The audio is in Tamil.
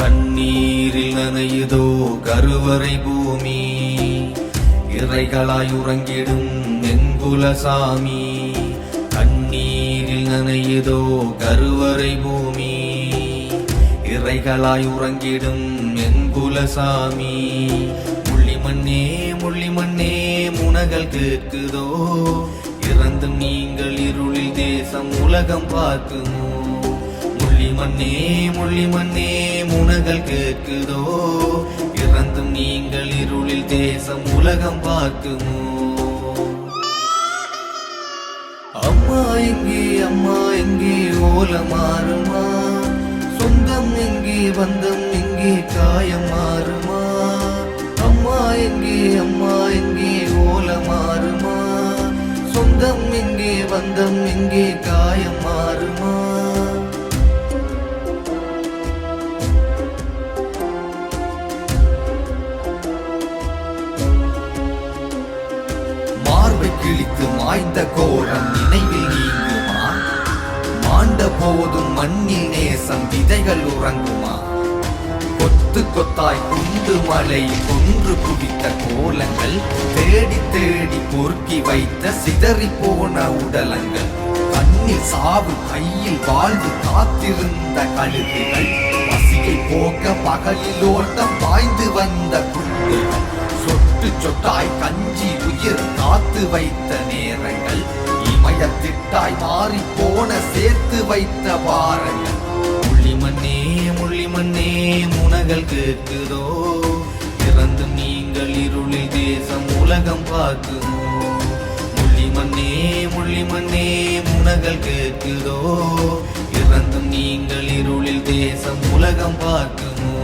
கண்ணீரில் நனையுதோ கருவறை பூமி, இறைகளாய் உறங்கிடும் எங்குலசாமி. கண்ணீரில் நனையுதோ கருவறை பூமி, இறைகளாய் உறங்கிடும் எங்குலசாமி. முள்ளிமண்ணே முள்ளிமண்ணே முனகள் கேட்குதோ, இறந்தும் நீங்கள் இருளில் தேசம் உலகம் பார்க்குமோ. முள்ளிமண்ணே முள்ளிமண்ணே முனகள் கேட்குதோ, இறந்தும் நீங்கள் இருளில் தேசம் உலகம் பார்க்குமோ. அம்மா எங்கே ஓல மாறுமா, சொந்தம் எங்கே பந்தம் எங்கே காயம் மாறுமா. அம்மா எங்கே ஓல மாறுமா, சொந்தம் எங்கே பந்தம் எங்கே காயம் மாறுமா. மார்பை கிழித்து மாய்ந்த கோரம் நினைவில் நீங்குமா, மாண்ட போதும் மண்ணில் நேசம் விதைகள் உறங்குமா. கொத்து கொத்தாய் குண்டு மலை கொன்று குவித்த கோலங்கள், தேடி தேடி பொறுக்கி வைத்த சிதறி போன உடலங்கள். கண்ணில் சாவு கையில் வாழ்வு காத்திருந்த கழுகுகள், பசியை போக்க பகலில் ஓட்டம் பாய்ந்து வந்த குண்டுகள். சொட்டு சொட்டாய் கஞ்சி உயிர் காத்து வைத்த நேரங்கள், இமயத்திட்டாய் மாறி போன சேர்த்து வைத்த பாரங்கள். முள்ளிமண்ணே முள்ளிமண்ணே முனகள் கேட்குதோ, இறந்தும் நீங்கள் இருளில் தேசம் உலகம் பார்க்குமோ. முள்ளிமண்ணே முள்ளிமண்ணே முனகள் கேட்குதோ, இறந்தும் நீங்கள் இருளில் தேசம் உலகம் பார்க்குமோ.